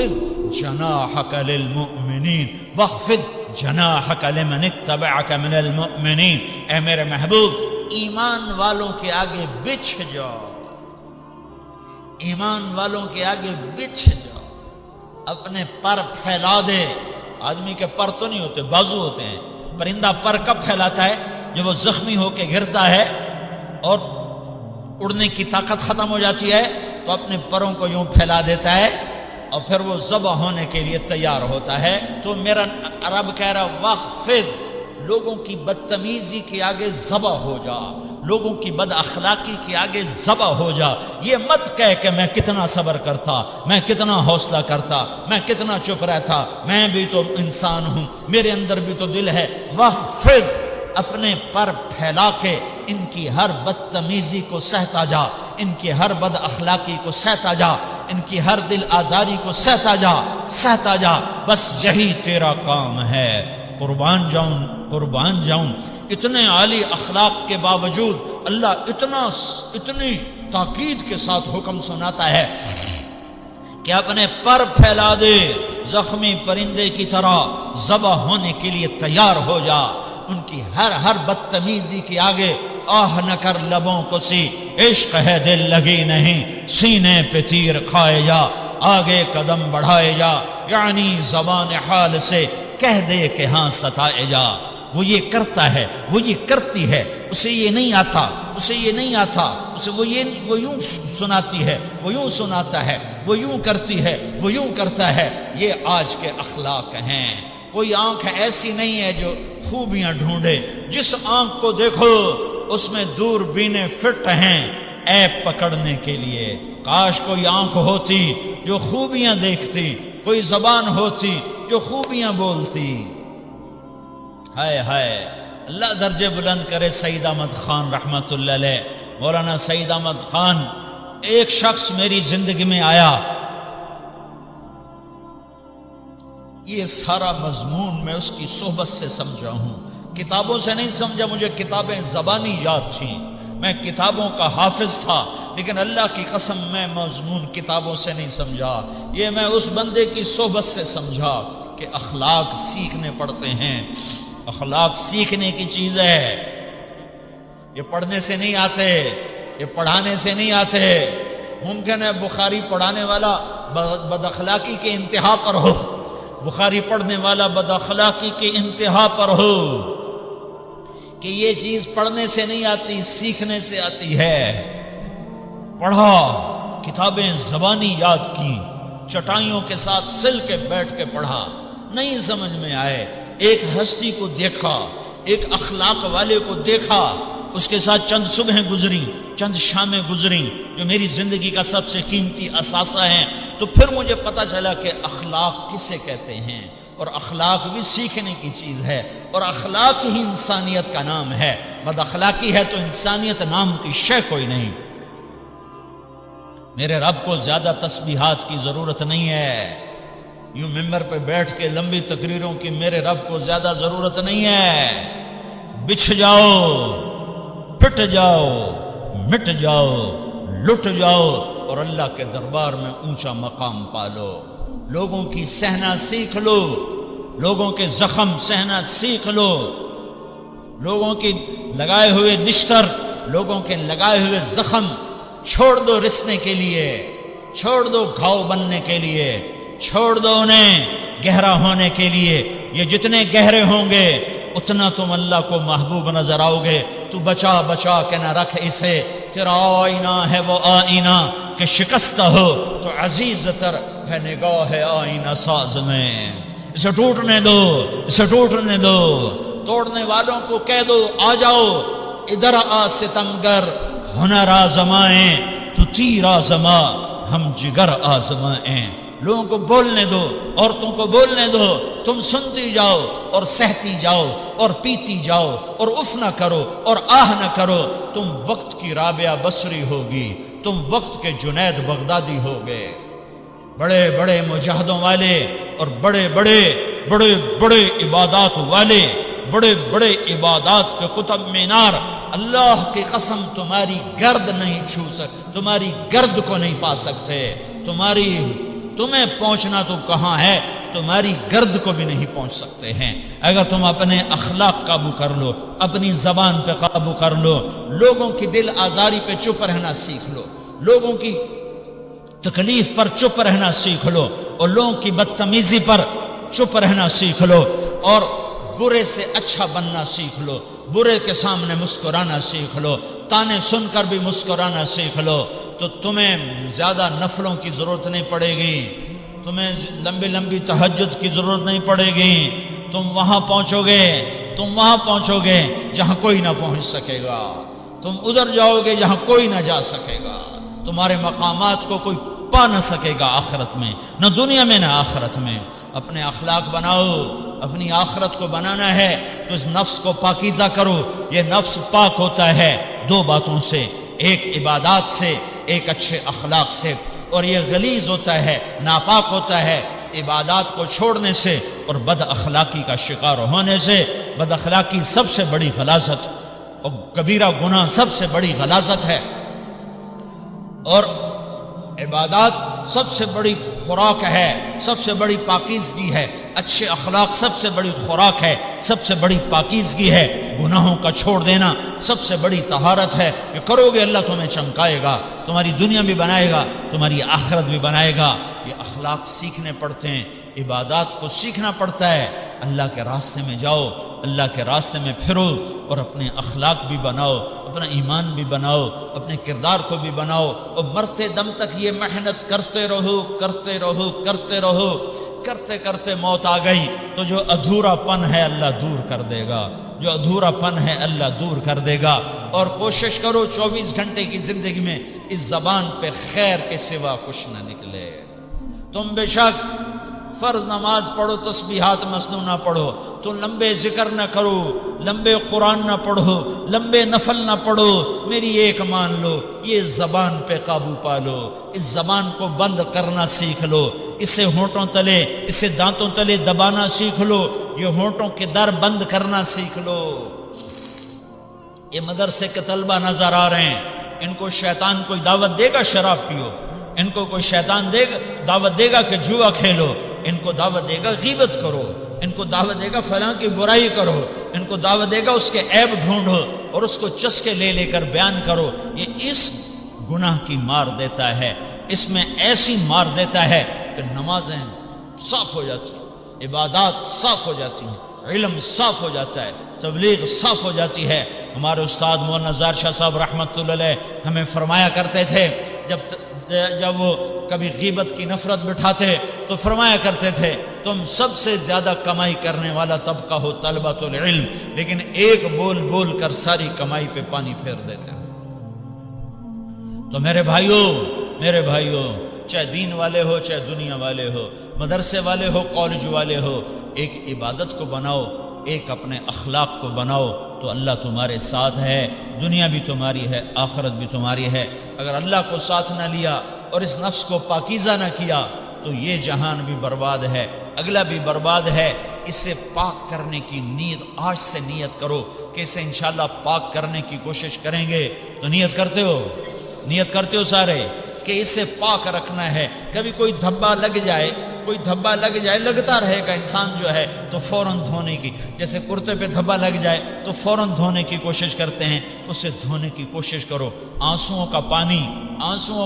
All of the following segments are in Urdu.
وَخْفِضْ جَنَاحَكَ لِلْمُؤْمِنِينَ وَخْفِضْ جَنَاحَكَ لِمَنِ اتَّبَعَكَ مِنَ الْمُؤْمِنِينَ، اے میرے محبوب ایمان والوں کے آگے بچھ جاؤ، ایمان والوں کے آگے بچھ جاؤ، اپنے پر پھیلا دے۔ آدمی کے پر تو نہیں ہوتے، بازو ہوتے ہیں۔ پرندہ پر کب پھیلاتا ہے؟ جب وہ زخمی ہو کے گرتا ہے اور اڑنے کی طاقت ختم ہو جاتی ہے تو اپنے پروں کو یوں پھیلا دیتا ہے اور پھر وہ ذبح ہونے کے لیے تیار ہوتا ہے۔ تو میرا رب کہہ رہا وَخْفِضْ، لوگوں کی بدتمیزی کے آگے ذبح ہو جا، لوگوں کی بد اخلاقی کے آگے ذبح ہو جا۔ یہ مت کہہ کہ میں کتنا صبر کرتا، میں کتنا حوصلہ کرتا، میں کتنا چپ رہتا، میں بھی تو انسان ہوں، میرے اندر بھی تو دل ہے۔ وَخْفِضْ، اپنے پر پھیلا کے ان کی ہر بدتمیزی کو سہتا جا، ان کی ہر بد اخلاقی کو سہتا جا، ان کی ہر دل آزاری کو سہتا جا، سہتا جا، بس یہی تیرا کام ہے۔ قربان جاؤں، قربان جاؤں، اتنے عالی اخلاق کے باوجود اللہ اتنی تاکید کے ساتھ حکم سناتا ہے کہ اپنے پر پھیلا دے، زخمی پرندے کی طرح ذبح ہونے کے لیے تیار ہو جا۔ ان کی ہر بدتمیزی کے آگے آہ نہ کر لبوں کو سی، عشق ہے دل لگی نہیں، سینے پہ تیر کھائے جا، آگے قدم بڑھائے جا، یعنی زبان حال سے کہہ دے کہ ہاں ستائے جا۔ وہ یہ کرتا ہے، وہ یہ کرتی ہے، اسے یہ نہیں آتا، اسے یہ نہیں آتا، اسے وہ یوں سناتی ہے، وہ یوں سناتا ہے، وہ یوں کرتی ہے، وہ یوں کرتا ہے۔ یہ آج کے اخلاق ہیں۔ کوئی آنکھ ایسی نہیں ہے جو خوبیاں ڈھونڈے، جس آنکھ کو دیکھو اس میں دوربینیں فٹ ہیں عیب پکڑنے کے لیے۔ کاش کوئی آنکھ ہوتی جو خوبیاں دیکھتی، کوئی زبان ہوتی جو خوبیاں بولتی۔ ہائے ہائے، اللہ درجے بلند کرے سعید احمد خان رحمت اللہ علیہ۔ مولانا سعید احمد خان، ایک شخص میری زندگی میں آیا، یہ سارا مضمون میں اس کی صحبت سے سمجھا ہوں، کتابوں سے نہیں سمجھا۔ مجھے کتابیں زبانی یاد تھیں، میں کتابوں کا حافظ تھا، لیکن اللہ کی قسم میں مضمون کتابوں سے نہیں سمجھا۔ یہ میں اس بندے کی صحبت سے سمجھا کہ اخلاق سیکھنے پڑتے ہیں، اخلاق سیکھنے کی چیز ہے۔ یہ پڑھنے سے نہیں آتے، یہ پڑھانے سے نہیں آتے۔ ممکن ہے بخاری پڑھانے والا بد اخلاقی کے انتہا پر ہو، بخاری پڑھنے والا بد اخلاقی کے انتہا پر ہو، کہ یہ چیز پڑھنے سے نہیں آتی، سیکھنے سے آتی ہے۔ پڑھا، کتابیں زبانی یاد کی، چٹائیوں کے ساتھ سل کے بیٹھ کے پڑھا، نہیں سمجھ میں آئے، ایک ہستی کو دیکھا، ایک اخلاق والے کو دیکھا، اس کے ساتھ چند صبحیں گزری، چند شامیں گزری جو میری زندگی کا سب سے قیمتی اثاثہ ہیں۔ تو پھر مجھے پتا چلا کہ اخلاق کسے کہتے ہیں، اور اخلاق بھی سیکھنے کی چیز ہے، اور اخلاق ہی انسانیت کا نام ہے۔ بد اخلاقی ہے تو انسانیت نام کی شے کوئی نہیں۔ میرے رب کو زیادہ تسبیحات کی ضرورت نہیں ہے، یوں ممبر پہ بیٹھ کے لمبی تقریروں کی میرے رب کو زیادہ ضرورت نہیں ہے۔ بچھ جاؤ، پٹ جاؤ، مٹ جاؤ، لٹ جاؤ، اور اللہ کے دربار میں اونچا مقام پالو۔ لوگوں کی سہنا سیکھ لو، لوگوں کے زخم سہنا سیکھ لو، لوگوں کی لگائے ہوئے نشتر، لوگوں کے لگائے ہوئے زخم چھوڑ دو رسنے کے لیے، چھوڑ دو گھاؤ بننے کے لیے، چھوڑ دو انہیں گہرا ہونے کے لیے۔ یہ جتنے گہرے ہوں گے اتنا تم اللہ کو محبوب نظر آؤ گے۔ تو بچا بچا کے نہ رکھ اسے، تیرا آئینہ ہے وہ آئینہ کہ شکستہ ہو تو عزیز تر ہے نگاہ آئینہ ساز میں۔ اسے ٹوٹنے دو، اسے ٹوٹنے دو، توڑنے والوں کو کہہ دو آ جاؤ ادھر آ ستمگر، ہنر آزمائیں تو تیر آزما، ہم جگر آزمائیں۔ لوگوں کو بولنے دو، عورتوں کو بولنے دو، تم سنتی جاؤ اور سہتی جاؤ اور پیتی جاؤ اور اف نہ کرو اور آہ نہ کرو۔ تم وقت کی رابعہ بصری ہوگی، تم وقت کے جنید بغدادی ہوگے۔ بڑے بڑے مجاہدوں والے اور بڑے بڑے عبادات والے، بڑے بڑے عبادات کے قطب مینار، اللہ کی قسم تمہاری گرد نہیں چھو سکتے، تمہاری گرد کو نہیں پا سکتے، تمہاری تمہیں پہنچنا تو کہاں ہے، تمہاری گرد کو بھی نہیں پہنچ سکتے ہیں۔ اگر تم اپنے اخلاق قابو کر لو، اپنی زبان پہ قابو کر لو، لوگوں کی دل آزاری پہ چپ رہنا سیکھ لو، لوگوں کی تکلیف پر چپ رہنا سیکھ لو، اور لوگوں کی بدتمیزی پر چپ رہنا سیکھ لو، اور برے سے اچھا بننا سیکھ لو، برے کے سامنے مسکرانا سیکھ لو، تانے سن کر بھی مسکرانا سیکھ لو، تو تمہیں زیادہ نفلوں کی ضرورت نہیں پڑے گی، تمہیں لمبی لمبی تہجد کی ضرورت نہیں پڑے گی، تم وہاں پہنچو گے جہاں کوئی نہ پہنچ سکے گا، تم ادھر جاؤ گے جہاں کوئی نہ جا سکے گا، تمہارے مقامات کو کوئی پا نہ سکے گا آخرت میں، نہ دنیا میں نہ آخرت میں۔ اپنے اخلاق بناؤ، اپنی آخرت کو بنانا ہے تو اس نفس کو پاکیزہ کرو۔ یہ نفس پاک ہوتا ہے دو باتوں سے، ایک عبادات سے، ایک اچھے اخلاق سے، اور یہ غلیظ ہوتا ہے، ناپاک ہوتا ہے عبادات کو چھوڑنے سے اور بد اخلاقی کا شکار ہونے سے۔ بد اخلاقی سب سے بڑی غلاظت اور کبیرہ گناہ سب سے بڑی غلاظت ہے، اور عبادات سب سے بڑی خوراک ہے، سب سے بڑی پاکیزگی ہے، اچھے اخلاق سب سے بڑی خوراک ہے، سب سے بڑی پاکیزگی ہے، گناہوں کا چھوڑ دینا سب سے بڑی طہارت ہے۔ یہ کرو گے اللہ تمہیں چمکائے گا، تمہاری دنیا بھی بنائے گا، تمہاری آخرت بھی بنائے گا۔ یہ اخلاق سیکھنے پڑتے ہیں، عبادات کو سیکھنا پڑتا ہے۔ اللہ کے راستے میں جاؤ، اللہ کے راستے میں پھرو، اور اپنے اخلاق بھی بناؤ، اپنا ایمان بھی بناؤ، اپنے کردار کو بھی بناؤ، اور مرتے دم تک یہ محنت کرتے رہو، کرتے رہو، کرتے رہو۔ کرتے کرتے موت آ گئی تو جو ادھورا پن ہے اللہ دور کر دے گا، جو ادھورا پن ہے اللہ دور کر دے گا۔ اور کوشش کرو 24 گھنٹے کی زندگی میں اس زبان پہ خیر کے سوا کچھ نہ نکلے۔ تم بے شک فرض نماز پڑھو، تسبیحات مسنون نہ پڑھو، تو لمبے ذکر نہ کرو، لمبے قرآن نہ پڑھو، لمبے نفل نہ پڑھو، میری ایک مان لو، یہ زبان پہ قابو پا لو، اس زبان کو بند کرنا سیکھ لو، اسے ہونٹوں تلے، اسے دانتوں تلے دبانا سیکھ لو، یہ ہونٹوں کے در بند کرنا سیکھ لو۔ یہ مدرسے کے طلبہ نظر آ رہے ہیں، ان کو شیطان کوئی دعوت دے گا شراب پیو، ان کو کوئی شیطان دعوت دے گا کہ جوا کھیلو، ان کو دعوت دے گا غیبت کرو، ان کو دعوت دے گا فلاں کی برائی کرو، ان کو دعوت دے گا اس کے عیب ڈھونڈو اور اس کو چسکے لے لے کر بیان کرو۔ یہ اس گناہ کی مار دیتا ہے، اس میں ایسی مار دیتا ہے کہ نمازیں صاف ہو جاتی ہیں، عبادات صاف ہو جاتی ہیں، علم صاف ہو جاتا ہے، تبلیغ صاف ہو جاتی ہے۔ ہمارے استاد مولانا زار شاہ صاحب رحمۃ اللہ علیہ ہمیں فرمایا کرتے تھے، جب وہ کبھی غیبت کی نفرت بٹھاتے تو فرمایا کرتے تھے تم سب سے زیادہ کمائی کرنے والا طبقہ ہو طلبۃ العلم، لیکن ایک بول بول کر ساری کمائی پہ پانی پھیر دیتے ہیں۔ تو میرے بھائیوں چاہے دین والے ہو، چاہے دنیا والے ہو، مدرسے والے ہو، کالج والے ہو، ایک عبادت کو بناؤ، ایک اپنے اخلاق کو بناؤ، تو اللہ تمہارے ساتھ ہے، دنیا بھی تمہاری ہے، آخرت بھی تمہاری ہے۔ اگر اللہ کو ساتھ نہ لیا اور اس نفس کو پاکیزہ نہ کیا تو یہ جہان بھی برباد ہے، اگلا بھی برباد ہے۔ اسے پاک کرنے کی نیت آج سے نیت کرو کہ اسے انشاءاللہ پاک کرنے کی کوشش کریں گے۔ تو نیت کرتے ہو سارے کہ اسے پاک رکھنا ہے۔ کبھی کوئی دھبا لگ جائے لگتا رہے گا انسان جو ہے تو فوراً دھونے کی، جیسے کرتے پہ دھبا لگ جائے تو فوراً دھونے کی کوشش کرتے ہیں، اسے دھونے کی کوشش کرو۔ آنسوؤں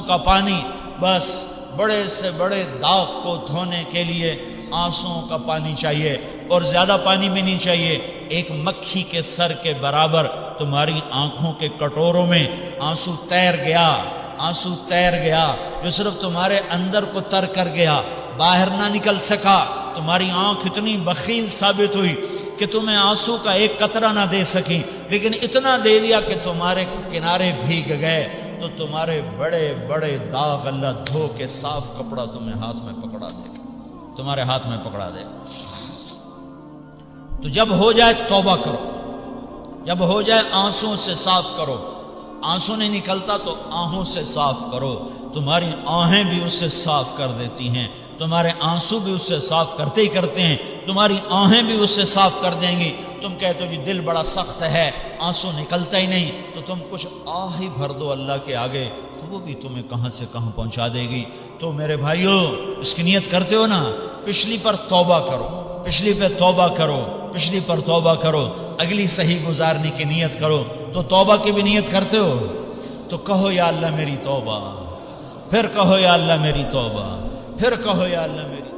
کا پانی بس بڑے سے بڑے داغ کو دھونے کے لیے آنسوؤں کا پانی چاہیے، اور زیادہ پانی بھی نہیں چاہیے۔ ایک مکھی کے سر کے برابر تمہاری آنکھوں کے کٹوروں میں آنسو تیر گیا جو صرف تمہارے اندر کو تر کر گیا، باہر نہ نکل سکا۔ تمہاری آنکھ اتنی بخیل ثابت ہوئی کہ تمہیں آنسو کا ایک قطرہ نہ دے سکی، لیکن اتنا دے دیا کہ تمہارے کنارے بھیگ گئے۔ تو تمہارے بڑے بڑے داغ اللہ دھو کے صاف کپڑا تمہیں ہاتھ میں پکڑا دے گا، تمہارے ہاتھ میں پکڑا دے گا۔ تو جب ہو جائے توبہ کرو، جب ہو جائے آنسوں سے صاف کرو۔ آنسو نہیں نکلتا تو آہوں سے صاف کرو، تمہاری آہیں بھی اسے صاف کر دیتی ہیں، تمہارے آنسو بھی اسے صاف کرتے ہی کرتے ہیں، تمہاری آہیں بھی اسے صاف کر دیں گی۔ تم کہتے ہو جی دل بڑا سخت ہے، آنسو نکلتا ہی نہیں، تو تم کچھ آہ ہی بھر دو اللہ کے آگے، تو وہ بھی تمہیں کہاں سے کہاں پہنچا دے گی۔ تو میرے بھائیوں، اس کی نیت کرتے ہو نا، پچھلی پر توبہ کرو، پچھلی پہ توبہ کرو، پچھلی پر توبہ کرو، اگلی صحیح گزارنے کی نیت کرو۔ تو توبہ کی بھی نیت کرتے ہو تو کہو یا اللہ میری توبہ، پھر کہو یا اللہ میری توبہ، پھر کہو یا اللہ میری